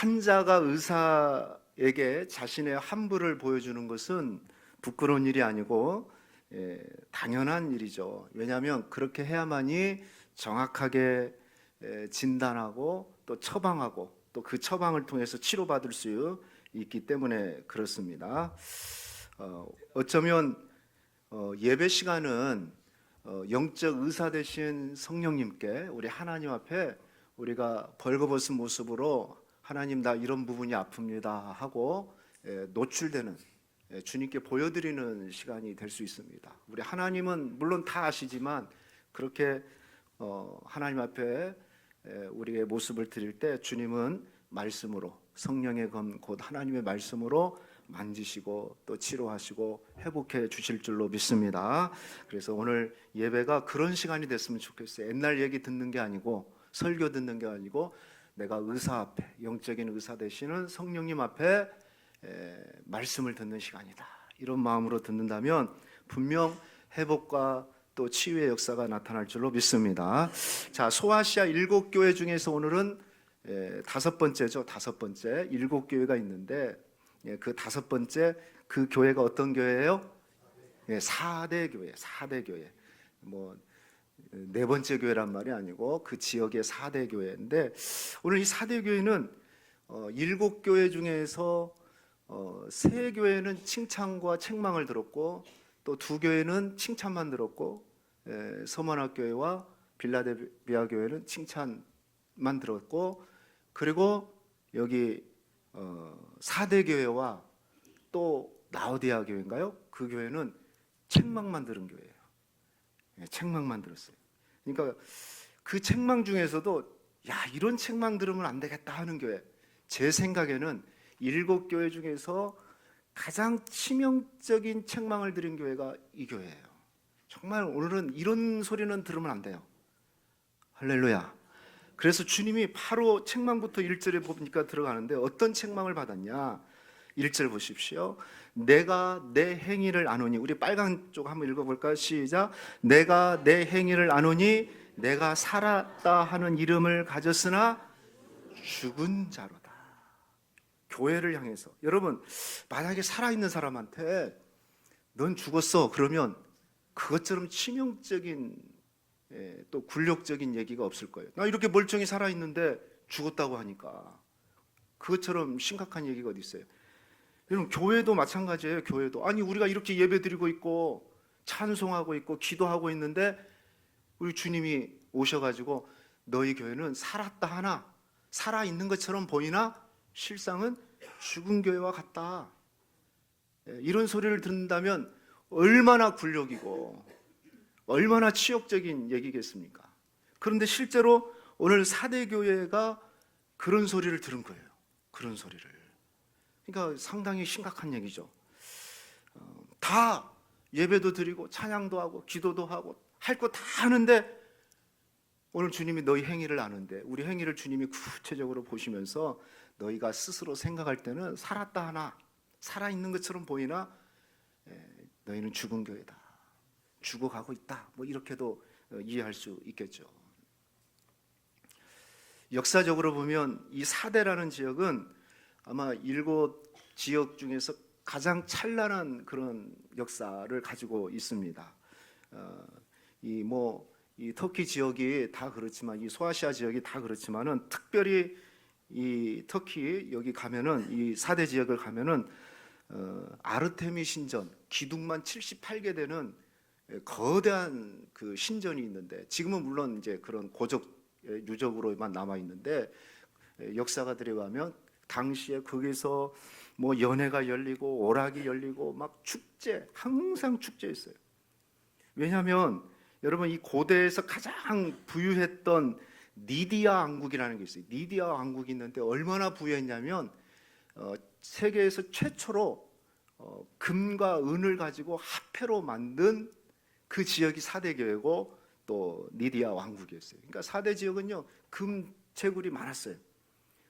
환자가 의사에게 자신의 환부를 보여주는 것은 부끄러운 일이 아니고 당연한 일이죠. 왜냐하면 그렇게 해야만이 정확하게 진단하고 또 처방하고 또 그 처방을 통해서 치료받을 수 있기 때문에 그렇습니다. 어쩌면 예배 시간은 영적 의사 되신 성령님께 우리 하나님 앞에 우리가 벌거벗은 모습으로 하나님 나 이런 부분이 아픕니다 하고 노출되는 주님께 보여드리는 시간이 될 수 있습니다. 우리 하나님은 물론 다 아시지만 그렇게 하나님 앞에 우리의 모습을 드릴 때 주님은 말씀으로 성령의 검 곧 하나님의 말씀으로 만지시고 또 치료하시고 회복해 주실 줄로 믿습니다. 그래서 오늘 예배가 그런 시간이 됐으면 좋겠어요. 옛날 얘기 듣는 게 아니고 설교 듣는 게 아니고 내가 의사 앞에 영적인 의사 되시는 성령님 앞에 말씀을 듣는 시간이다. 이런 마음으로 듣는다면 분명 회복과 또 치유의 역사가 나타날 줄로 믿습니다. 자, 소아시아 7교회 중에서 오늘은 5번째죠. 5번째 7교회가 있는데 그 5번째 그 교회가 어떤 교회예요? 4대 교회. 4대 교회. 뭐 4번째 교회란 말이 아니고 그 지역의 4대 교회인데 오늘 이 4대 교회는 7교회 중에서 3교회는 칭찬과 책망을 들었고 또 2교회는 칭찬만 들었고 서머나교회와 빌라델비아 교회는 칭찬만 들었고 그리고 여기 4대 교회와 또 라오디아 교회인가요? 그 교회는 책망만 들은 교회예요. 책망만 들었어요. 그러니까 그 책망 중에서도 야 이런 책망 들으면 안 되겠다 하는 교회, 제 생각에는 7교회 중에서 가장 치명적인 책망을 들은 교회가 이 교회예요. 정말 오늘은 이런 소리는 들으면 안 돼요. 할렐루야. 그래서 주님이 바로 책망부터 1절에 보니까 들어가는데 어떤 책망을 받았냐? 1절 보십시오. 내가 내 행위를 아노니, 우리 빨간 쪽 한번 읽어볼까요? 시작. 내가 내 행위를 아노니 내가 살았다 하는 이름을 가졌으나 죽은 자로다. 교회를 향해서 여러분 만약에 살아있는 사람한테 넌 죽었어 그러면 그것처럼 치명적인 또 굴욕적인 얘기가 없을 거예요. 나 이렇게 멀쩡히 살아있는데 죽었다고 하니까 그것처럼 심각한 얘기가 어디 있어요. 여러분 교회도 마찬가지예요. 교회도 아니 우리가 이렇게 예배드리고 있고 찬송하고 있고 기도하고 있는데 우리 주님이 오셔가지고 너희 교회는 살았다 하나 살아있는 것처럼 보이나 실상은 죽은 교회와 같다. 이런 소리를 듣는다면 얼마나 굴욕이고 얼마나 치욕적인 얘기겠습니까? 그런데 실제로 오늘 4대 교회가 그런 소리를 들은 거예요. 그런 소리를. 그러니까 상당히 심각한 얘기죠. 다 예배도 드리고 찬양도 하고 기도도 하고 할 거 다 하는데 오늘 주님이 너희 행위를 아는데 우리 행위를 주님이 구체적으로 보시면서 너희가 스스로 생각할 때는 살았다 하나 살아있는 것처럼 보이나 너희는 죽은 교회다. 죽어가고 있다. 뭐 이렇게도 이해할 수 있겠죠. 역사적으로 보면 이 4대라는 지역은 아마 7지역 중에서 가장 찬란한 그런 역사를 가지고 있습니다. 이 터키 지역이 다 그렇지만 이 소아시아 지역이 다 그렇지만은 특별히 이 터키 여기 가면은 이 4대 지역을 가면은 아르테미 신전 기둥만 78개 되는 거대한 그 신전이 있는데 지금은 물론 이제 그런 고적 유적으로만 남아 있는데 역사가들에 가면 당시에 거기서 뭐 연회가 열리고 오락이 열리고 막 축제 항상 축제였어요. 왜냐하면 여러분 이 고대에서 가장 부유했던 니디아 왕국이라는 게 있어요. 니디아 왕국이 있는데 얼마나 부유했냐면 세계에서 최초로 금과 은을 가지고 화폐로 만든 그 지역이 4대 교회고 또 니디아 왕국이었어요. 그러니까 4대 지역은요 금 재굴이 많았어요.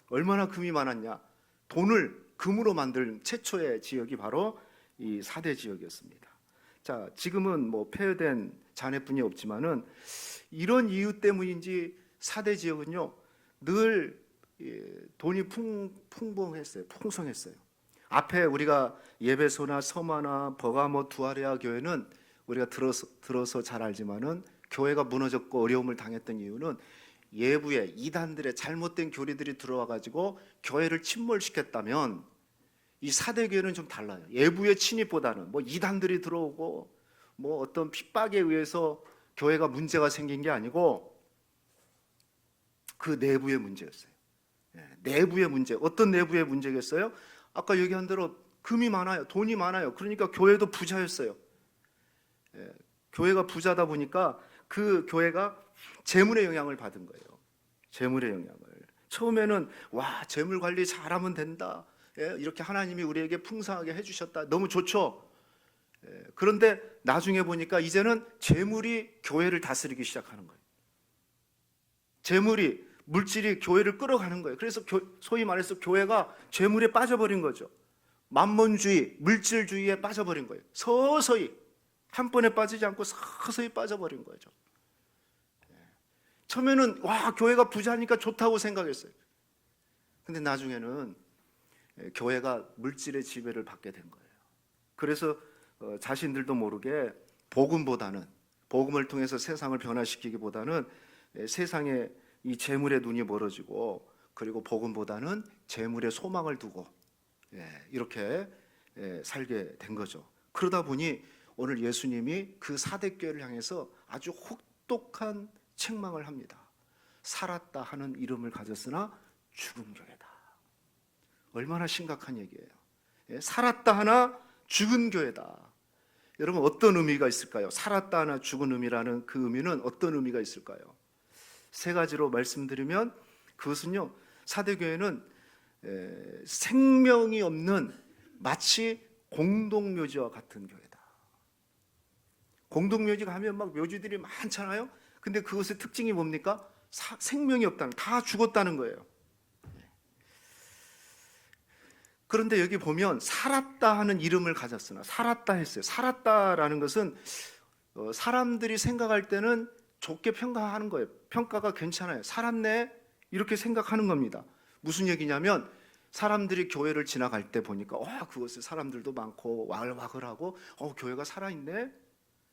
얼마나 금이 많았냐? 돈을 금으로 만든 최초의 지역이 바로 이 4대 지역이었습니다. 자, 지금은 뭐 폐허된 잔해뿐이 없지만은 이런 이유 때문인지 4대 지역은요 늘 돈이 풍성했어요. 풍성했어요. 앞에 우리가 예배소나 서마나 버가모 두아레아 교회는 우리가 들어서 잘 알지만은 교회가 무너졌고 어려움을 당했던 이유는 예부의 이단들의 잘못된 교리들이 들어와 가지고 교회를 침몰시켰다면, 이 사대 교회는 좀 달라요. 예부의 침입보다는 뭐 이단들이 들어오고 뭐 어떤 핍박에 의해서 교회가 문제가 생긴 게 아니고 그 내부의 문제였어요. 내부의 문제. 어떤 내부의 문제겠어요? 아까 얘기한 대로 금이 많아요. 돈이 많아요. 그러니까 교회도 부자였어요. 교회가 부자다 보니까 그 교회가 재물의 영향을 받은 거예요. 재물의 영향을. 처음에는 와, 재물 관리 잘하면 된다. 이렇게 하나님이 우리에게 풍성하게 해주셨다. 너무 좋죠. 그런데 나중에 보니까 이제는 재물이 교회를 다스리기 시작하는 거예요. 재물이, 물질이 교회를 끌어가는 거예요. 그래서 소위 말해서 교회가 재물에 빠져버린 거죠. 만몬주의, 물질주의에 빠져버린 거예요. 서서히, 한 번에 빠지지 않고 서서히 빠져버린 거죠. 처음에는 와, 교회가 부자니까 좋다고 생각했어요. 근데 나중에는 교회가 물질의 지배를 받게 된 거예요. 그래서 자신들도 모르게 복음을 통해서 세상을 변화시키기보다는 세상에 이 재물의 눈이 멀어지고, 그리고 복음보다는 재물의 소망을 두고 이렇게 살게 된 거죠. 그러다 보니 오늘 예수님이 그 사대교회를 향해서 아주 혹독한 책망을 합니다. 살았다 하는 이름을 가졌으나 죽은 교회다. 얼마나 심각한 얘기예요. 살았다 하나 죽은 교회다. 여러분, 어떤 의미가 있을까요? 살았다 하나 죽은 의미라는 그 의미는 어떤 의미가 있을까요? 세 가지로 말씀드리면, 그것은요, 사대교회는 생명이 없는 마치 공동묘지와 같은 교회다. 공동묘지 가면 막 묘지들이 많잖아요. 근데 그것의 특징이 뭡니까? 생명이 없다는, 다 죽었다는 거예요. 그런데 여기 보면 살았다 하는 이름을 가졌으나, 살았다 했어요. 살았다라는 것은 사람들이 생각할 때는 좋게 평가하는 거예요. 평가가 괜찮아요. 살았네, 이렇게 생각하는 겁니다. 무슨 얘기냐면, 사람들이 교회를 지나갈 때 보니까 그것을 사람들도 많고 와글와글하고 교회가 살아있네,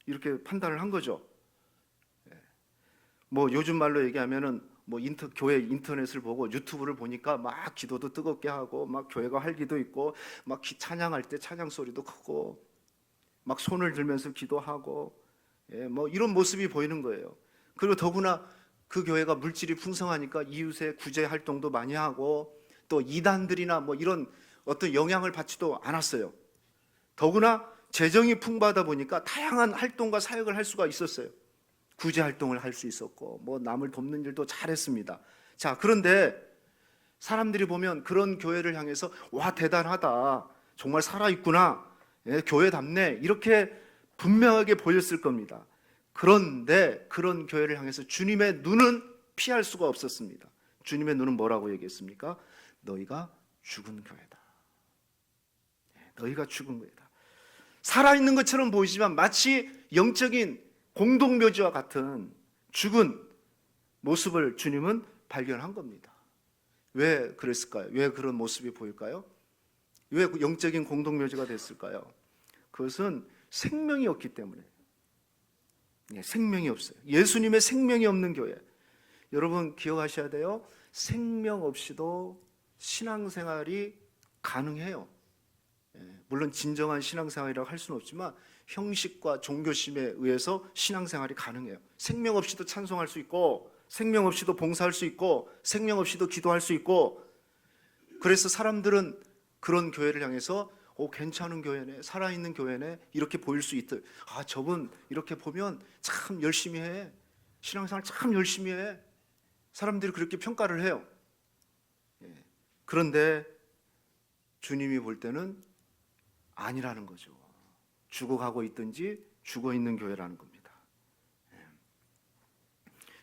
이렇게 판단을 한 거죠. 뭐 요즘 말로 얘기하면은 뭐 교회 인터넷을 보고 유튜브를 보니까 막 기도도 뜨겁게 하고, 막 교회가 활기도 있고, 막 찬양할 때 찬양 소리도 크고, 막 손을 들면서 기도하고, 뭐 이런 모습이 보이는 거예요. 그리고 더구나 그 교회가 물질이 풍성하니까 이웃의 구제 활동도 많이 하고, 또 이단들이나 뭐 이런 어떤 영향을 받지도 않았어요. 더구나 재정이 풍부하다 보니까 다양한 활동과 사역을 할 수가 있었어요. 구제 활동을 할 수 있었고, 뭐 남을 돕는 일도 잘했습니다. 자, 그런데 사람들이 보면 그런 교회를 향해서 와, 대단하다, 정말 살아있구나, 교회답네, 이렇게 분명하게 보였을 겁니다. 그런데 그런 교회를 향해서 주님의 눈은 피할 수가 없었습니다. 주님의 눈은 뭐라고 얘기했습니까? 너희가 죽은 교회다. 너희가 죽은 교회다. 살아있는 것처럼 보이지만 마치 영적인 공동묘지와 같은 죽은 모습을 주님은 발견한 겁니다. 왜 그랬을까요? 왜 그런 모습이 보일까요? 왜 영적인 공동묘지가 됐을까요? 그것은 생명이 없기 때문에. 생명이 없어요. 예수님의 생명이 없는 교회. 여러분 기억하셔야 돼요. 생명 없이도 신앙생활이 가능해요. 물론 진정한 신앙생활이라고 할 수는 없지만 형식과 종교심에 의해서 신앙생활이 가능해요. 생명 없이도 찬송할 수 있고, 생명 없이도 봉사할 수 있고, 생명 없이도 기도할 수 있고. 그래서 사람들은 그런 교회를 향해서 괜찮은 교회네, 살아있는 교회네, 이렇게 보일 수 있듯, 저분 이렇게 보면 참 열심히 해, 신앙생활 참 열심히 해, 사람들이 그렇게 평가를 해요. 그런데 주님이 볼 때는 아니라는 거죠. 죽어가고 있든지 죽어 있는 교회라는 겁니다.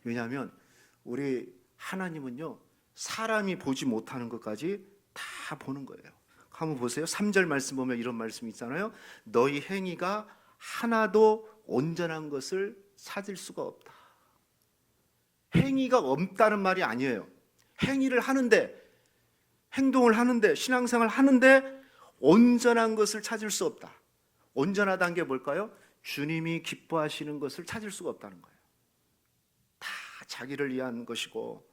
왜냐하면 우리 하나님은요, 사람이 보지 못하는 것까지 다 보는 거예요. 한번 보세요. 3절 말씀 보면 이런 말씀이 있잖아요. 너희 행위가 하나도 온전한 것을 찾을 수가 없다. 행위가 없다는 말이 아니에요. 행위를 하는데, 행동을 하는데, 신앙생활을 하는데 온전한 것을 찾을 수 없다. 온전하다는 게 뭘까요? 주님이 기뻐하시는 것을 찾을 수가 없다는 거예요. 다 자기를 위한 것이고,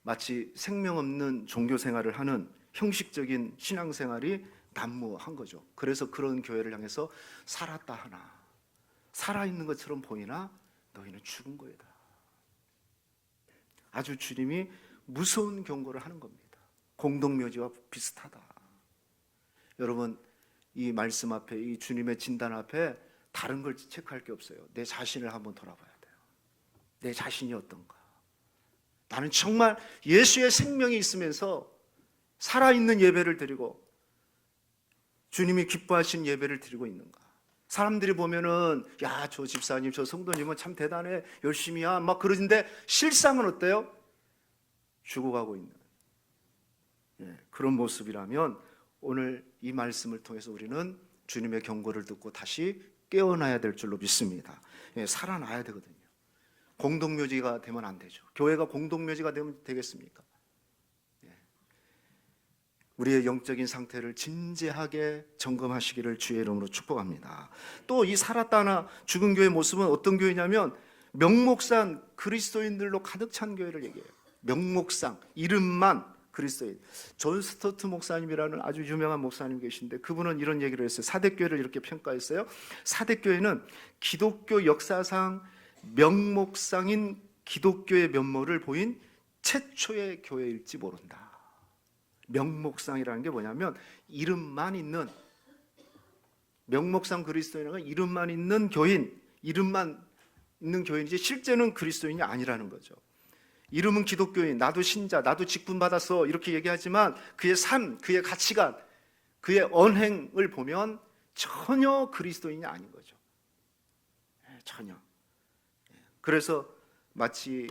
마치 생명 없는 종교 생활을 하는 형식적인 신앙생활이 난무한 거죠. 그래서 그런 교회를 향해서 살았다 하나, 살아있는 것처럼 보이나 너희는 죽은 거이다. 아주 주님이 무서운 경고를 하는 겁니다. 공동묘지와 비슷하다. 여러분, 이 말씀 앞에, 이 주님의 진단 앞에 다른 걸 체크할 게 없어요. 내 자신을 한번 돌아봐야 돼요. 내 자신이 어떤가? 나는 정말 예수의 생명이 있으면서 살아있는 예배를 드리고 주님이 기뻐하신 예배를 드리고 있는가? 사람들이 보면은 야, 저 집사님, 저 성도님은 참 대단해, 열심히야 막 그러는데 실상은 어때요? 죽어가고 있는 그런 모습이라면 오늘 이 말씀을 통해서 우리는 주님의 경고를 듣고 다시 깨어나야 될 줄로 믿습니다. 살아나야 되거든요. 공동묘지가 되면 안 되죠. 교회가 공동묘지가 되면 되겠습니까? 우리의 영적인 상태를 진지하게 점검하시기를 주의 이름으로 축복합니다. 또 이 살았다나 죽은 교회의 모습은 어떤 교회냐면 명목상 그리스도인들로 가득 찬 교회를 얘기해요. 명목상, 이름만 그리스도인. 존 스토트 목사님이라는 아주 유명한 목사님 계신데 그분은 이런 얘기를 했어요. 사대교회를 이렇게 평가했어요. 사대교회는 기독교 역사상 명목상인 기독교의 면모를 보인 최초의 교회일지 모른다. 명목상이라는 게 뭐냐면 이름만 있는, 명목상 그리스도인은 이름만 있는 교인, 이름만 있는 교인이지 실제는 그리스도인이 아니라는 거죠. 이름은 기독교인, 나도 신자, 나도 직분 받았어 이렇게 얘기하지만 그의 삶, 그의 가치관, 그의 언행을 보면 전혀 그리스도인이 아닌 거죠. 전혀. 그래서 마치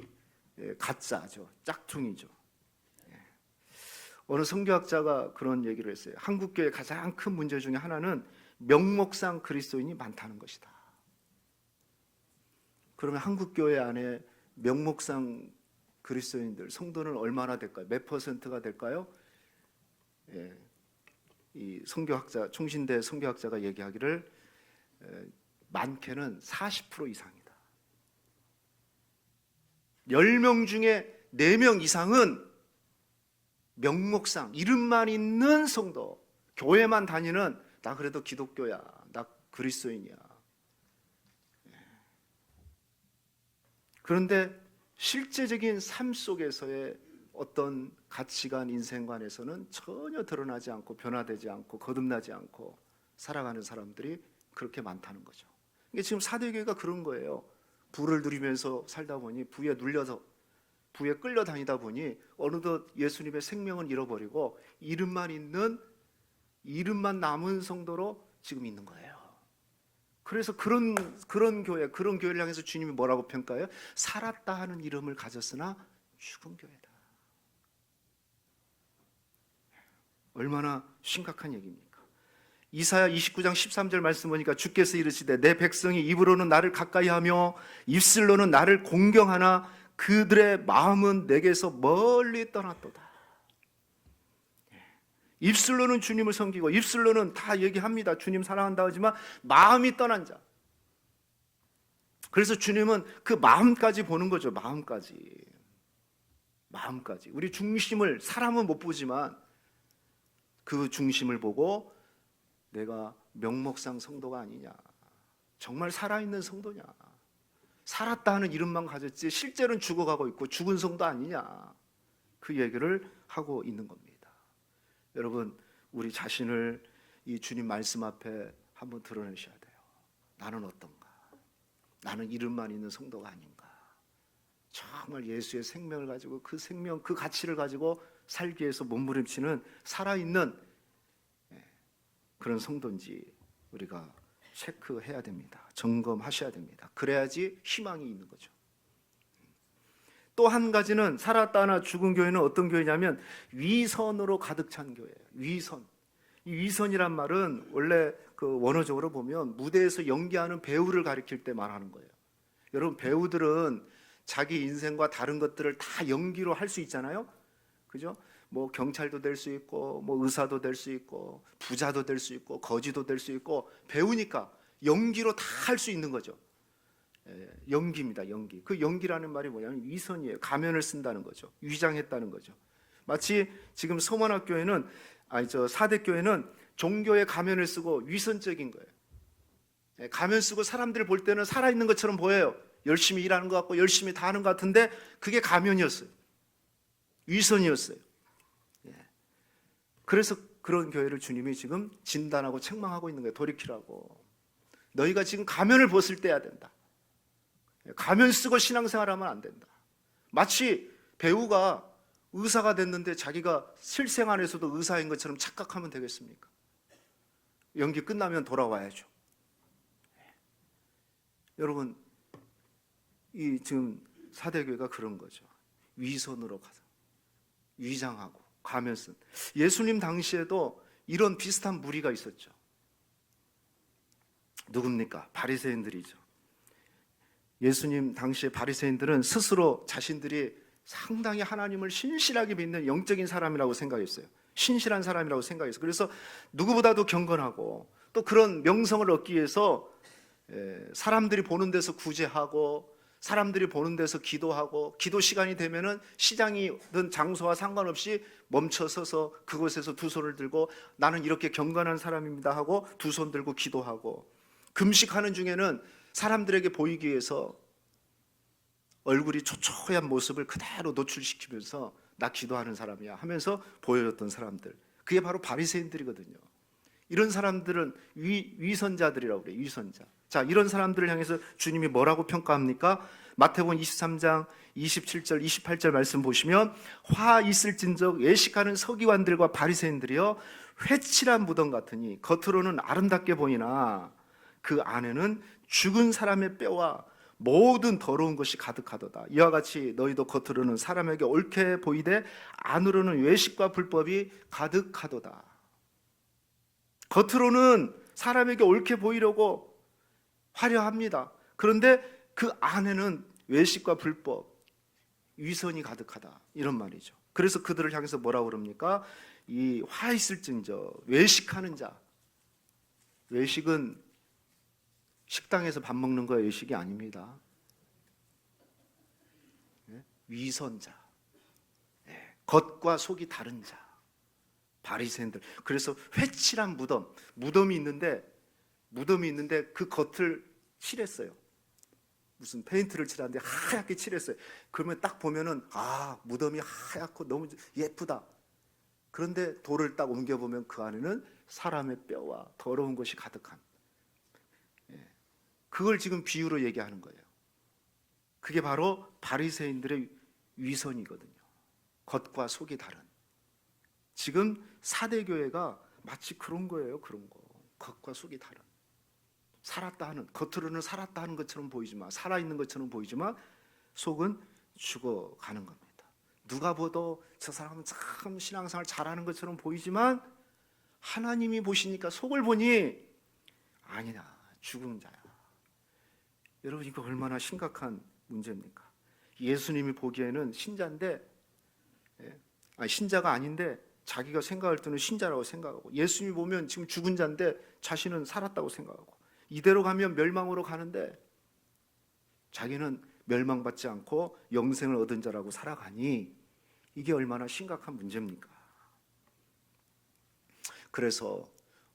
가짜죠, 짝퉁이죠. 어느 선교학자가 그런 얘기를 했어요. 한국교회의 가장 큰 문제 중에 하나는 명목상 그리스도인이 많다는 것이다. 그러면 한국교회 안에 명목상 그리스도인들, 성도는 얼마나 될까요? 몇 퍼센트가 될까요? 이 선교학자, 총신대 선교학자가 얘기하기를 많게는 40% 이상이다. 10명 중에 4명 이상은 명목상 이름만 있는 성도, 교회만 다니는 나 그래도 기독교야, 나 그리스도인이야. 그런데 실제적인 삶 속에서의 어떤 가치관, 인생관에서는 전혀 드러나지 않고 변화되지 않고 거듭나지 않고 살아가는 사람들이 그렇게 많다는 거죠. 이게 지금 사대교회가 그런 거예요. 부를 누리면서 살다 보니 부에 눌려서, 부에 끌려다니다 보니 어느덧 예수님의 생명은 잃어버리고 이름만 있는, 이름만 남은 성도로 지금 있는 거예요. 그래서 그런 교회, 그런 교회를 향해서 주님이 뭐라고 평가해요? 살았다 하는 이름을 가졌으나 죽은 교회다. 얼마나 심각한 얘기입니까? 이사야 29장 13절 말씀 보니까 주께서 이르시되 내 백성이 입으로는 나를 가까이하며 입술로는 나를 공경하나 그들의 마음은 내게서 멀리 떠났도다. 입술로는 주님을 섬기고 입술로는 다 얘기합니다. 주님 사랑한다 하지만 마음이 떠난 자. 그래서 주님은 그 마음까지 보는 거죠. 마음까지. 우리 중심을, 사람은 못 보지만 그 중심을 보고 내가 명목상 성도가 아니냐, 정말 살아있는 성도냐, 살았다 하는 이름만 가졌지 실제로는 죽어가고 있고 죽은 성도 아니냐, 그 얘기를 하고 있는 겁니다. 여러분, 우리 자신을 이 주님 말씀 앞에 한번 드러내셔야 돼요. 나는 어떤가? 나는 이름만 있는 성도가 아닌가? 정말 예수의 생명을 가지고 그 생명, 그 가치를 가지고 살기 위해서 몸부림치는 살아있는 그런 성도인지 우리가 체크해야 됩니다. 점검하셔야 됩니다. 그래야지 희망이 있는 거죠. 또 한 가지는 살았다나 죽은 교회는 어떤 교회냐면 위선으로 가득 찬 교회예요. 위선. 이 위선이란 말은 원래 그 원어적으로 보면 무대에서 연기하는 배우를 가리킬 때 말하는 거예요. 여러분, 배우들은 자기 인생과 다른 것들을 다 연기로 할 수 있잖아요. 그죠? 뭐 경찰도 될 수 있고, 뭐 의사도 될 수 있고, 부자도 될 수 있고, 거지도 될 수 있고, 배우니까 연기로 다 할 수 있는 거죠. 연기입니다. 연기. 그 연기라는 말이 뭐냐면 위선이에요. 가면을 쓴다는 거죠. 위장했다는 거죠. 마치 지금 서원학교에는 사대교회는 종교의 가면을 쓰고 위선적인 거예요. 가면 쓰고 사람들 볼 때는 살아있는 것처럼 보여요. 열심히 일하는 것 같고 열심히 다 하는 것 같은데 그게 가면이었어요. 위선이었어요. 그래서 그런 교회를 주님이 지금 진단하고 책망하고 있는 거예요. 돌이키라고. 너희가 지금 가면을 벗을 때야 된다. 가면 쓰고 신앙생활하면 안 된다. 마치 배우가 의사가 됐는데 자기가 실생활에서도 의사인 것처럼 착각하면 되겠습니까? 연기 끝나면 돌아와야죠. 여러분, 이 지금 사대교회가 그런 거죠. 위선으로 가서 위장하고 가면 쓴. 예수님 당시에도 이런 비슷한 무리가 있었죠. 누굽니까? 바리새인들이죠. 예수님 당시에 바리새인들은 스스로 자신들이 상당히 하나님을 신실하게 믿는 영적인 사람이라고 생각했어요. 신실한 사람이라고 생각했어요. 그래서 누구보다도 경건하고 또 그런 명성을 얻기 위해서 사람들이 보는 데서 구제하고 사람들이 보는 데서 기도하고 기도 시간이 되면은 시장이든 장소와 상관없이 멈춰 서서 그곳에서 두 손을 들고 나는 이렇게 경건한 사람입니다 하고 두 손 들고 기도하고 금식하는 중에는 사람들에게 보이기 위해서 얼굴이 초췌한 모습을 그대로 노출시키면서 나 기도하는 사람이야 하면서 보여줬던 사람들, 그게 바로 바리새인들이거든요. 이런 사람들은 위선자들이라고 그래요. 위선자. 자, 이런 사람들을 향해서 주님이 뭐라고 평가합니까? 마태복음 23장 27절 28절 말씀 보시면 화 있을진적 외식하는 서기관들과 바리새인들이여 회칠한 무덤 같으니 겉으로는 아름답게 보이나 그 안에는 죽은 사람의 뼈와 모든 더러운 것이 가득하도다. 이와 같이 너희도 겉으로는 사람에게 옳게 보이되 안으로는 외식과 불법이 가득하도다. 겉으로는 사람에게 옳게 보이려고 화려합니다. 그런데 그 안에는 외식과 불법, 위선이 가득하다. 이런 말이죠. 그래서 그들을 향해서 뭐라고 그럽니까? 이 화 있을진저 외식하는 자. 외식은 식당에서 밥 먹는 거 외식이 아닙니다. 위선자, 겉과 속이 다른 자, 바리새인들. 그래서 회칠한 무덤이 있는데 그 겉을 칠했어요. 무슨 페인트를 칠하는데 하얗게 칠했어요. 그러면 딱 보면은 무덤이 하얗고 너무 예쁘다. 그런데 돌을 딱 옮겨보면 그 안에는 사람의 뼈와 더러운 것이 가득한, 그걸 지금 비유로 얘기하는 거예요. 그게 바로 바리새인들의 위선이거든요. 겉과 속이 다른. 지금 사대교회가 마치 그런 거예요. 그런 거. 겉과 속이 다른. 살았다 하는, 겉으로는 살았다 하는 것처럼 보이지만, 살아있는 것처럼 보이지만 속은 죽어가는 겁니다. 누가 봐도 저 사람은 참 신앙생활 잘하는 것처럼 보이지만 하나님이 보시니까 속을 보니 아니다, 죽은 자야. 여러분, 이거 얼마나 심각한 문제입니까? 예수님이 보기에는 신자인데, 신자가 아닌데 자기가 생각할 때는 신자라고 생각하고, 예수님이 보면 지금 죽은 자인데 자신은 살았다고 생각하고, 이대로 가면 멸망으로 가는데 자기는 멸망받지 않고 영생을 얻은 자라고 살아가니 이게 얼마나 심각한 문제입니까? 그래서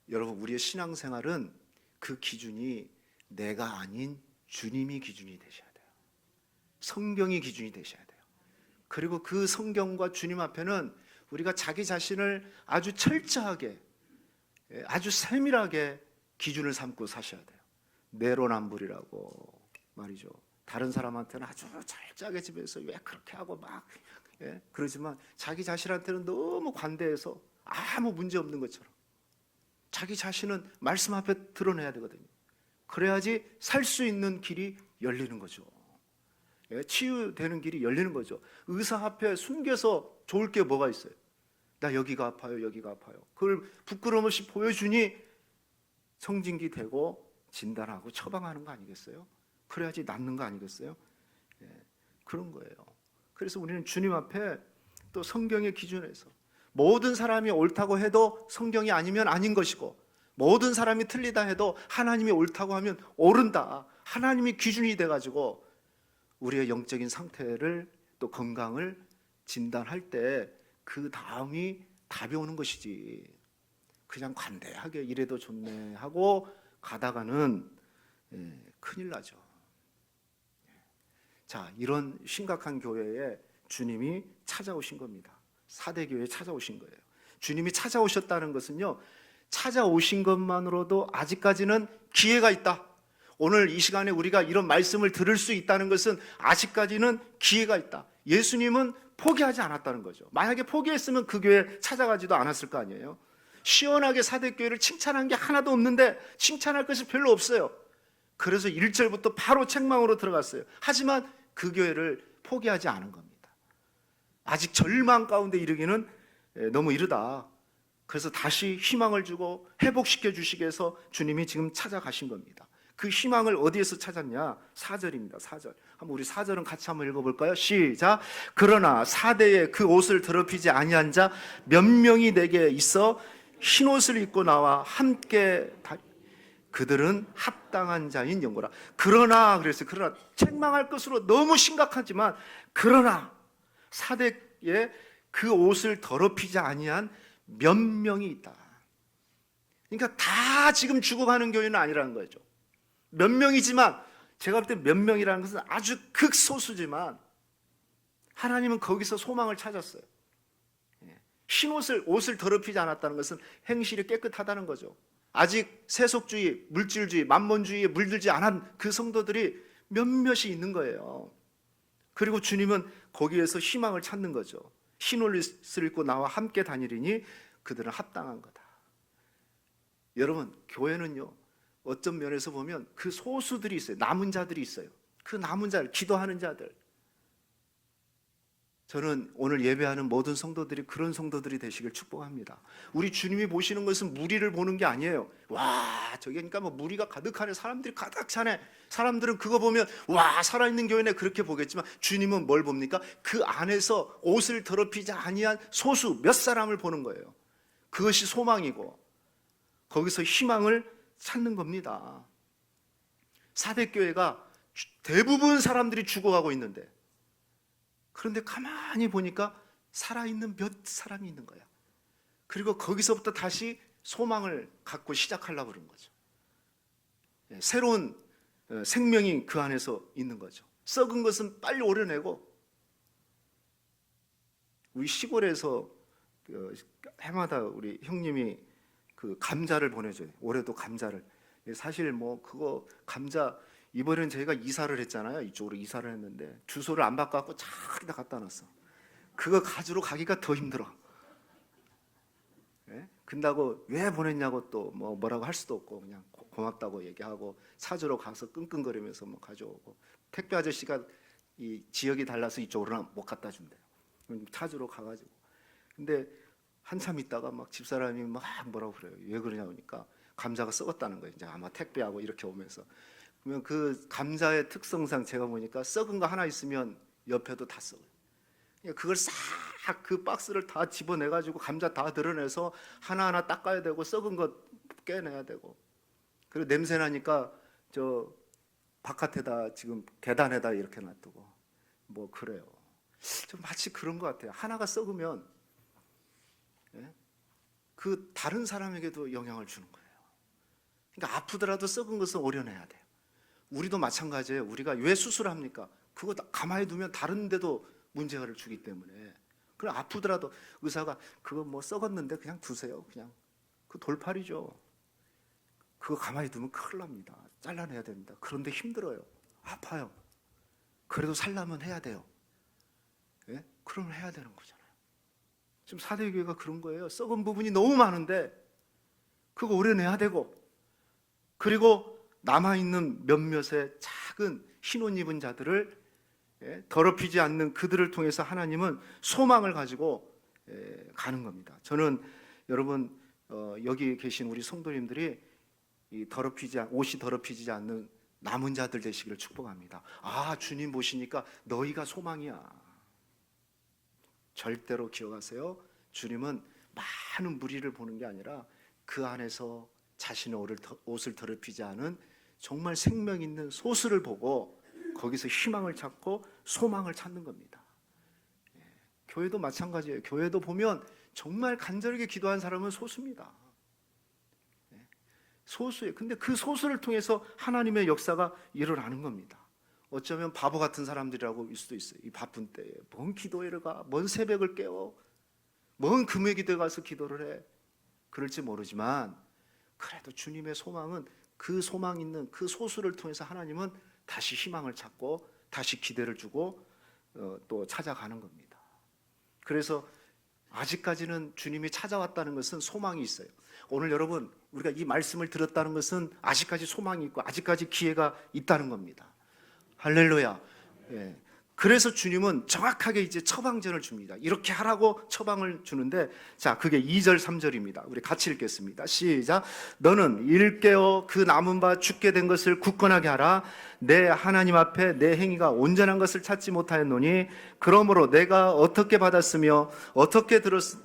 여러분, 우리의 신앙생활은 그 기준이 내가 아닌 주님이 기준이 되셔야 돼요. 성경이 기준이 되셔야 돼요. 그리고 그 성경과 주님 앞에는 우리가 자기 자신을 아주 철저하게, 아주 세밀하게 기준을 삼고 사셔야 돼요. 내로남불이라고 말이죠. 다른 사람한테는 아주 철저하게 집에서 왜 그렇게 하고 막 그러지만 자기 자신한테는 너무 관대해서 아무 문제 없는 것처럼 자기 자신은 말씀 앞에 드러내야 되거든요. 그래야지 살 수 있는 길이 열리는 거죠. 치유되는 길이 열리는 거죠. 의사 앞에 숨겨서 좋을 게 뭐가 있어요? 나 여기가 아파요, 여기가 아파요. 그걸 부끄러움 없이 보여주니 성징기 되고 진단하고 처방하는 거 아니겠어요? 그래야지 낫는 거 아니겠어요? 그런 거예요. 그래서 우리는 주님 앞에 또 성경의 기준에서 모든 사람이 옳다고 해도 성경이 아니면 아닌 것이고, 모든 사람이 틀리다 해도 하나님이 옳다고 하면 옳은다, 하나님이 기준이 돼가지고 우리의 영적인 상태를 또 건강을 진단할 때 그 다음이 답이 오는 것이지, 그냥 관대하게 이래도 좋네 하고 가다가는 큰일 나죠. 자, 이런 심각한 교회에 주님이 찾아오신 겁니다. 사대교회에 찾아오신 거예요. 주님이 찾아오셨다는 것은요, 찾아오신 것만으로도 아직까지는 기회가 있다. 오늘 이 시간에 우리가 이런 말씀을 들을 수 있다는 것은 아직까지는 기회가 있다. 예수님은 포기하지 않았다는 거죠. 만약에 포기했으면 그 교회 찾아가지도 않았을 거 아니에요. 시원하게 사대교회를 칭찬한 게 하나도 없는데 칭찬할 것이 별로 없어요. 그래서 1절부터 바로 책망으로 들어갔어요. 하지만 그 교회를 포기하지 않은 겁니다. 아직 절망 가운데 이르기는 너무 이르다. 그래서 다시 희망을 주고 회복시켜 주시기 위해서 주님이 지금 찾아가신 겁니다. 그 희망을 어디에서 찾았냐? 4절입니다. 4절. 한번 우리 4절은 같이 한번 읽어볼까요? 시작. 그러나 사대에 그 옷을 더럽히지 아니한 자 몇 명이 내게 있어 흰 옷을 입고 나와 함께 그들은 합당한 자인 영고라. 그러나 그랬어요. 그러나 책망할 것으로 너무 심각하지만, 그러나 사대에 그 옷을 더럽히지 아니한 몇 명이 있다. 그러니까 다 지금 죽어가는 교회는 아니라는 거죠. 몇 명이지만, 제가 볼 때 몇 명이라는 것은 아주 극소수지만 하나님은 거기서 소망을 찾았어요. 흰 옷을 더럽히지 않았다는 것은 행실이 깨끗하다는 거죠. 아직 세속주의, 물질주의, 만몬주의에 물들지 않은 그 성도들이 몇몇이 있는 거예요. 그리고 주님은 거기에서 희망을 찾는 거죠. 흰 옷을 입고 나와 함께 다니리니 그들은 합당한 거다. 여러분, 교회는요, 어떤 면에서 보면 그 소수들이 있어요. 남은 자들이 있어요. 그 남은 자들, 기도하는 자들. 저는 오늘 예배하는 모든 성도들이 그런 성도들이 되시길 축복합니다. 우리 주님이 보시는 것은 무리를 보는 게 아니에요. 와, 저기 그러니까 뭐 무리가 가득하네, 사람들이 가득 차네. 사람들은 그거 보면 와, 살아있는 교회네 그렇게 보겠지만, 주님은 뭘 봅니까? 그 안에서 옷을 더럽히지 아니한 소수 몇 사람을 보는 거예요. 그것이 소망이고 거기서 희망을 찾는 겁니다. 사대교회가 대부분 사람들이 죽어가고 있는데, 그런데 가만히 보니까 살아있는 몇 사람이 있는 거야. 그리고 거기서부터 다시 소망을 갖고 시작하려고 그런 거죠. 새로운 생명이 그 안에서 있는 거죠. 썩은 것은 빨리 오려내고, 우리 시골에서 해마다 우리 형님이 그 감자를 보내줘요. 올해도 감자를. 사실 뭐 그거 감자, 이번에는 저희가 이사를 했잖아요. 이쪽으로 이사를 했는데 주소를 안 바꿔갖고 저기다 갖다 놨어. 그거 가지러 가기가 더 힘들어. 근다고 왜 보냈냐고 또 뭐라고 할 수도 없고, 그냥 고맙다고 얘기하고 찾으러 가서 끙끙거리면서 뭐 가져오고, 택배 아저씨가 이 지역이 달라서 이쪽으로는 못 갖다 준대요. 찾으러 가가지고. 근데 한참 있다가 막 집사람이 막 뭐라고 그래요. 왜 그러냐 보니까 감자가 썩었다는 거예요. 이제 아마 택배하고 이렇게 오면서. 그러면 그 감자의 특성상 제가 보니까 썩은 거 하나 있으면 옆에도 다 썩어요. 그걸 싹 그 박스를 다 집어내가지고 감자 다 드러내서 하나하나 닦아야 되고, 썩은 거 깨내야 되고, 그리고 냄새 나니까 저 바깥에다 지금 계단에다 이렇게 놔두고 뭐 그래요. 좀 마치 그런 것 같아요. 하나가 썩으면 그 다른 사람에게도 영향을 주는 거예요. 그러니까 아프더라도 썩은 것은 오려내야 돼요. 우리도 마찬가지예요. 우리가 왜 수술합니까? 그거 가만히 두면 다른 데도 문제를 주기 때문에. 그럼 아프더라도 의사가 그거 뭐 썩었는데 그냥 두세요. 그냥 그 돌팔이죠. 그거 가만히 두면 큰일 납니다. 잘라내야 됩니다. 그런데 힘들어요. 아파요. 그래도 살려면 해야 돼요. 그러면 해야 되는 거잖아요. 지금 사대교회가 그런 거예요. 썩은 부분이 너무 많은데 그거 오려내야 되고, 그리고 남아있는 몇몇의 작은 흰옷 입은 자들을 더럽히지 않는 그들을 통해서 하나님은 소망을 가지고 가는 겁니다. 저는 여러분 여기 계신 우리 성도님들이 옷이 더럽히지 않는 남은 자들 되시기를 축복합니다. 아, 주님 보시니까 너희가 소망이야. 절대로 기억하세요. 주님은 많은 무리를 보는 게 아니라 그 안에서 자신의 옷을 더럽히지 않은 정말 생명 있는 소수를 보고 거기서 희망을 찾고 소망을 찾는 겁니다. 교회도 마찬가지예요. 교회도 보면 정말 간절하게 기도한 사람은 소수입니다. 소수예요. 근데 그 소수를 통해서 하나님의 역사가 일어나는 겁니다. 어쩌면 바보 같은 사람들이라고 일 수도 있어요. 이 바쁜 때에 뭔 기도회를 가, 뭔 새벽을 깨워, 뭔 금요 기도에 가서 기도를 해. 그럴지 모르지만 그래도 주님의 소망은 그 소망 있는 그 소수를 통해서 하나님은 다시 희망을 찾고 다시 기대를 주고 또 찾아가는 겁니다. 그래서 아직까지는 주님이 찾아왔다는 것은 소망이 있어요. 오늘 여러분 우리가 이 말씀을 들었다는 것은 아직까지 소망이 있고 아직까지 기회가 있다는 겁니다. 할렐루야. 예. 그래서 주님은 정확하게 이제 처방전을 줍니다. 이렇게 하라고 처방을 주는데, 자, 그게 2절 3절입니다. 우리 같이 읽겠습니다. 시작. 너는 일깨어 그 남은 바 죽게 된 것을 굳건하게 하라. 내 하나님 앞에 내 행위가 온전한 것을 찾지 못하였노니 그러므로 내가 어떻게 받았으며 어떻게 들었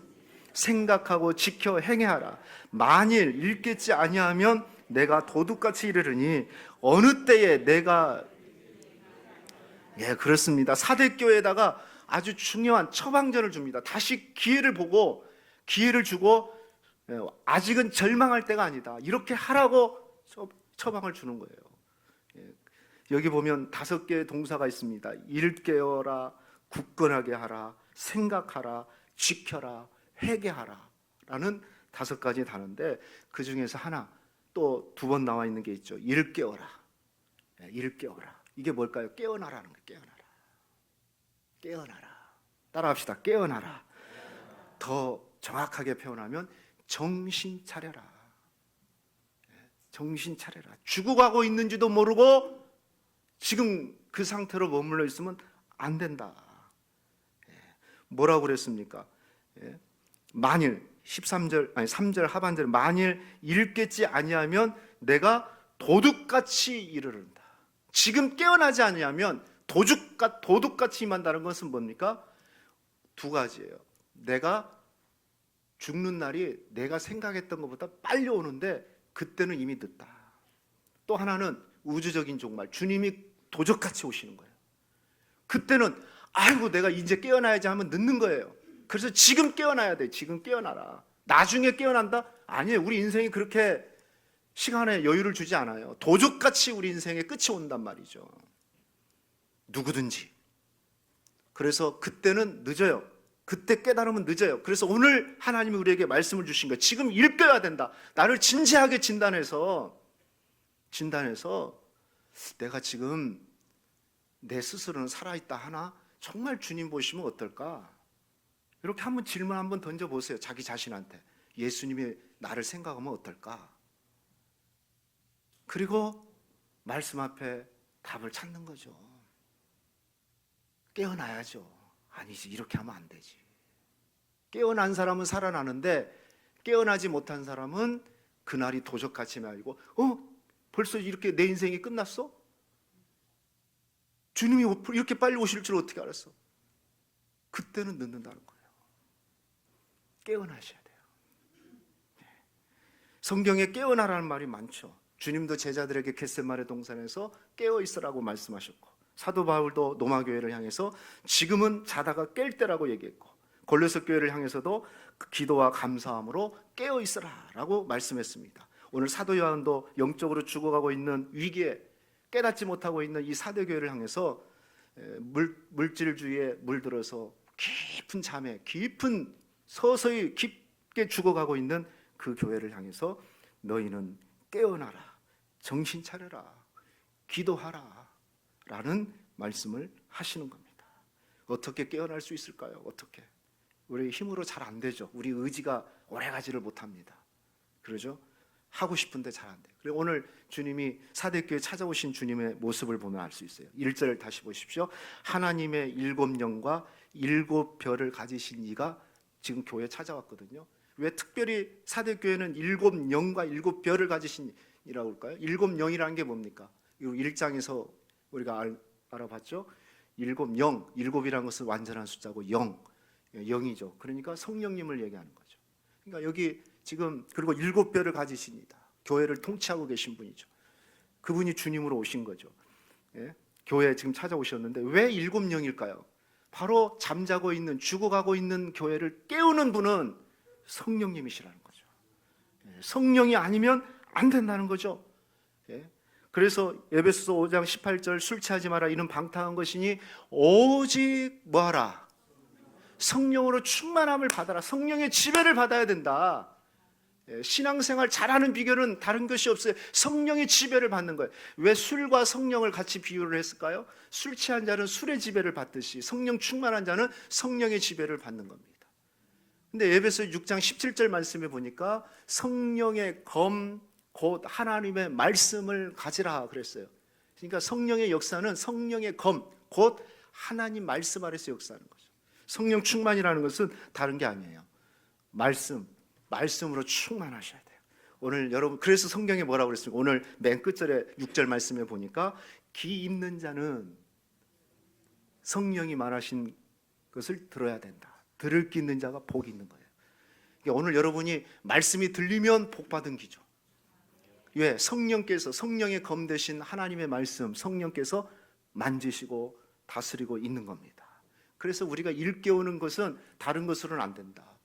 생각하고 지켜 행해하라. 만일 일깨지 아니하면 내가 도둑같이 이르르니 어느 때에 내가 그렇습니다. 사대교회에다가 아주 중요한 처방전을 줍니다. 다시 기회를 보고 기회를 주고 아직은 절망할 때가 아니다. 이렇게 하라고 처방을 주는 거예요. 여기 보면 5개의 동사가 있습니다. 일깨어라, 굳건하게 하라, 생각하라, 지켜라, 회개하라 라는 5가지 단어인데 그 중에서 하나 또 2번 나와 있는 게 있죠. 일깨어라. 일깨어라. 이게 뭘까요? 깨어나라는 거예요. 깨어나라. 깨어나라. 따라합시다. 깨어나라. 더 정확하게 표현하면 정신 차려라. 정신 차려라. 죽어가고 있는지도 모르고 지금 그 상태로 머물러 있으면 안 된다. 뭐라고 그랬습니까? 만일 3절 하반절 만일 일깨지 아니하면 내가 도둑같이 이르른다. 지금 깨어나지 않으면 도둑같이 임한다는 것은 뭡니까? 2가지예요. 내가 죽는 날이 내가 생각했던 것보다 빨리 오는데 그때는 이미 늦다. 또 하나는 우주적인 종말, 주님이 도적같이 오시는 거예요. 그때는 아이고 내가 이제 깨어나야지 하면 늦는 거예요. 그래서 지금 깨어나야 돼. 지금 깨어나라. 나중에 깨어난다? 아니에요. 우리 인생이 그렇게 시간에 여유를 주지 않아요. 도적같이 우리 인생의 끝이 온단 말이죠. 누구든지. 그래서 그때는 늦어요. 그때 깨달으면 늦어요. 그래서 오늘 하나님이 우리에게 말씀을 주신 거예요. 지금 일깨어야 된다. 나를 진지하게 진단해서 내가 지금 내 스스로는 살아있다 하나? 정말 주님 보시면 어떨까? 이렇게 한번 질문 한번 던져보세요. 자기 자신한테. 예수님이 나를 생각하면 어떨까? 그리고 말씀 앞에 답을 찾는 거죠. 깨어나야죠. 아니지, 이렇게 하면 안 되지. 깨어난 사람은 살아나는데 깨어나지 못한 사람은 그날이 도적같이 말고 벌써 이렇게 내 인생이 끝났어? 주님이 이렇게 빨리 오실 줄 어떻게 알았어? 그때는 늦는다는 거예요. 깨어나셔야 돼요. 성경에 깨어나라는 말이 많죠. 주님도 제자들에게 겟세마네 동산에서 깨어 있으라고 말씀하셨고, 사도 바울도 로마교회를 향해서 지금은 자다가 깰 때라고 얘기했고, 골로새 교회를 향해서도 기도와 감사함으로 깨어 있으라라고 말씀했습니다. 오늘 사도 요한도 영적으로 죽어가고 있는 위기에 깨닫지 못하고 있는 이 사대교회를 향해서 물질주의에 물들어서 깊은 잠에 서서히 깊게 죽어가고 있는 그 교회를 향해서 너희는 깨어나라, 정신 차려라, 기도하라 라는 말씀을 하시는 겁니다. 어떻게 깨어날 수 있을까요? 어떻게? 우리 힘으로 잘 안 되죠. 우리 의지가 오래가지를 못합니다. 그러죠? 하고 싶은데 잘 안 돼요. 그리고 오늘 주님이 사대교회에 찾아오신 주님의 모습을 보면 알 수 있어요. 1절을 다시 보십시오. 하나님의 7영과 7별을 가지신 이가 지금 교회에 찾아왔거든요. 왜 특별히 사대교회는 7영과 7별을 가지신 이라고 할까요? 7영이라는 게 뭡니까? 이 1장에서 우리가 알아봤죠. 일곱이라는 것은 완전한 숫자고 0이죠. 그러니까 성령님을 얘기하는 거죠. 그러니까 여기 지금 그리고 7뼈를 가지십니다. 교회를 통치하고 계신 분이죠. 그분이 주님으로 오신 거죠. 예? 교회에 지금 찾아오셨는데 왜 7영일까요? 바로 잠자고 있는, 죽어가고 있는 교회를 깨우는 분은 성령님이시라는 거죠. 예? 성령이 아니면 안 된다는 거죠. 예? 그래서 에베소서 5장 18절 술 취하지 마라 이는 방탕한 것이니 오직 뭐하라? 성령으로 충만함을 받아라. 성령의 지배를 받아야 된다. 신앙생활 잘하는 비결은 다른 것이 없어요. 성령의 지배를 받는 거예요. 왜 술과 성령을 같이 비유를 했을까요? 술 취한 자는 술의 지배를 받듯이 성령 충만한 자는 성령의 지배를 받는 겁니다. 근데 에베소 6장 17절 말씀에 보니까 성령의 검 곧 하나님의 말씀을 가지라 그랬어요. 그러니까 성령의 역사는 성령의 검 곧 하나님 말씀 아래서 역사하는 거죠. 성령 충만이라는 것은 다른 게 아니에요. 말씀으로 충만하셔야 돼요. 오늘 여러분 그래서 성경에 뭐라고 그랬습니까? 오늘 맨 끝절에 6절 말씀에 보니까 귀 있는 자는 성령이 말하신 것을 들어야 된다. 들을 귀 있는 자가 복이 있는 거예요. 그러니까 오늘 여러분이 말씀이 들리면 복 받은 기죠. 왜? 성령께서 성령의 검 되신 하나님의 말씀 성령께서 만지시고 다스리고 있는 겁니다. 그래서 우리가 일깨우는 것은 다른 것으로는 안 된다.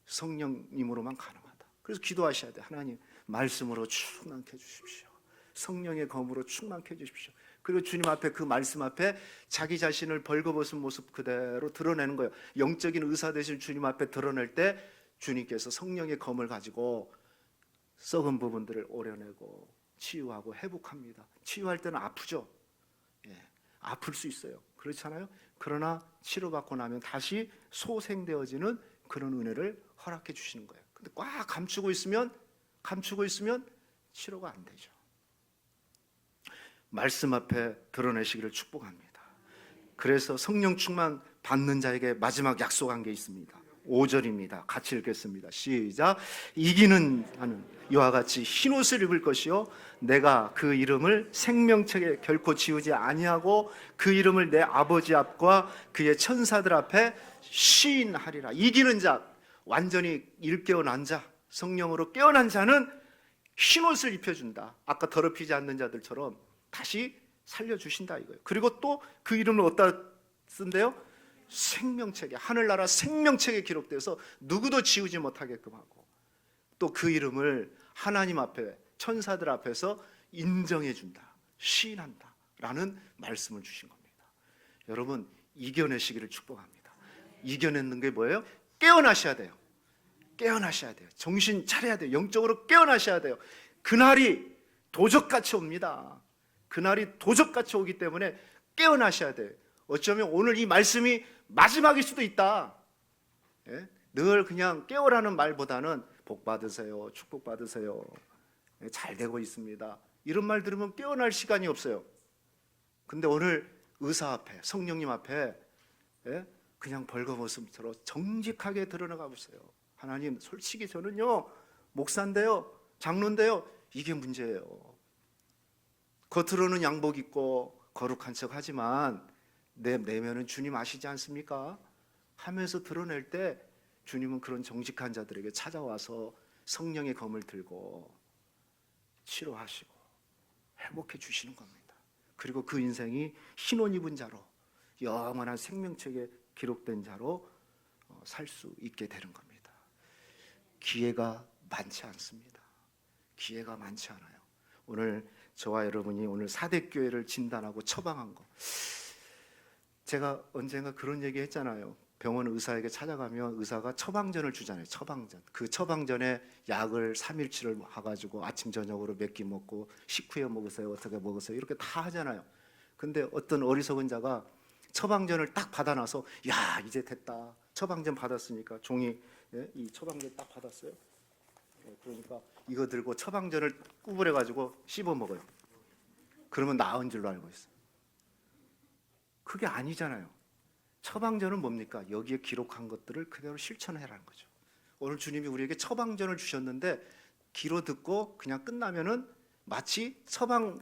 성령님으로만 가능하다. 그래서 기도하셔야 돼. 하나님 말씀으로 충만케 해주십시오. 성령의 검으로 충만케 해주십시오. 그리고 주님 앞에 그 말씀 앞에 자기 자신을 벌거벗은 모습 그대로 드러내는 거예요. 영적인 의사 되신 주님 앞에 드러낼 때 주님께서 성령의 검을 가지고 썩은 부분들을 오려내고 치유하고 회복합니다. 치유할 때는 아프죠. 예, 아플 수 있어요. 그렇잖아요. 그러나 치료받고 나면 다시 소생되어지는 그런 은혜를 허락해 주시는 거예요. 근데 꽉 감추고 있으면 치료가 안 되죠. 말씀 앞에 드러내시기를 축복합니다. 그래서 성령 충만 받는 자에게 마지막 약속한 게 있습니다. 5절입니다. 같이 읽겠습니다. 시작. 이기는 자는 이와 같이 흰옷을 입을 것이요 내가 그 이름을 생명책에 결코 지우지 아니하고 그 이름을 내 아버지 앞과 그의 천사들 앞에 시인하리라. 이기는 자, 완전히 일깨어난 자, 성령으로 깨어난 자는 흰옷을 입혀준다. 아까 더럽히지 않는 자들처럼 다시 살려주신다 이거예요. 그리고 또 그 이름을 어디다 쓴대요? 생명책에, 하늘나라 생명책에 기록돼서 누구도 지우지 못하게끔 하고 또 그 이름을 하나님 앞에 천사들 앞에서 인정해 준다, 시인한다 라는 말씀을 주신 겁니다. 여러분 이겨내시기를 축복합니다. 이겨내는 게 뭐예요? 깨어나셔야 돼요. 깨어나셔야 돼요. 정신 차려야 돼요. 영적으로 깨어나셔야 돼요. 그날이 도적같이 옵니다. 그날이 도적같이 오기 때문에 깨어나셔야 돼요. 어쩌면 오늘 이 말씀이 마지막일 수도 있다. 예? 늘 그냥 깨어라는 말보다는 복 받으세요, 축복 받으세요, 예, 잘 되고 있습니다, 이런 말 들으면 깨어날 시간이 없어요. 근데 오늘 의사 앞에, 성령님 앞에 예? 그냥 벌거벗음처럼 정직하게 드러나가 보세요. 하나님 솔직히 저는요 목사인데요, 장로인데요, 이게 문제예요. 겉으로는 양복 입고 거룩한 척 하지만 내 내면은 주님 아시지 않습니까? 하면서 드러낼 때 주님은 그런 정직한 자들에게 찾아와서 성령의 검을 들고 치료하시고 회복해 주시는 겁니다. 그리고 그 인생이 흰옷 입은 자로 영원한 생명책에 기록된 자로 살 수 있게 되는 겁니다. 기회가 많지 않습니다. 기회가 많지 않아요. 오늘 저와 여러분이 오늘 사대교회를 진단하고 처방한 거, 제가 언젠가 그런 얘기 했잖아요. 병원 의사에게 찾아가면 의사가 처방전을 주잖아요. 처방전. 그 처방전에 약을 3일치를 와가지고 아침 저녁으로 몇 끼 먹고 식후에 먹으세요, 어떻게 먹으세요, 이렇게 다 하잖아요. 근데 어떤 어리석은 자가 처방전을 딱 받아놔서 야 이제 됐다, 처방전 받았으니까 종이, 예? 이 처방전 딱 받았어요. 그러니까 이거 들고 처방전을 구부려가지고 씹어 먹어요. 그러면 나은 줄로 알고 있어요. 그게 아니잖아요. 처방전은 뭡니까? 여기에 기록한 것들을 그대로 실천해라는 거죠. 오늘 주님이 우리에게 처방전을 주셨는데 귀로 듣고 그냥 끝나면은 마치 처방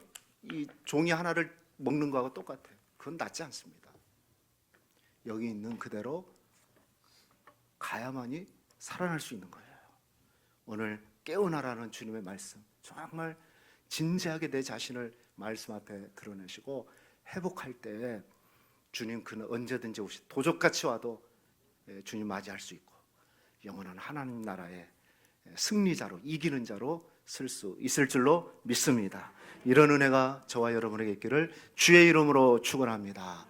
이 종이 하나를 먹는 거하고 똑같아요. 그건 낫지 않습니다. 여기 있는 그대로 가야만이 살아날 수 있는 거예요. 오늘 깨어나라는 주님의 말씀, 정말 진지하게 내 자신을 말씀 앞에 드러내시고 회복할 때 주님 그는 언제든지 오시 도적같이 와도 주님 맞이할 수 있고 영원한 하나님 나라의 승리자로, 이기는 자로 쓸 수 있을 줄로 믿습니다. 이런 은혜가 저와 여러분에게 있기를 주의 이름으로 축원합니다.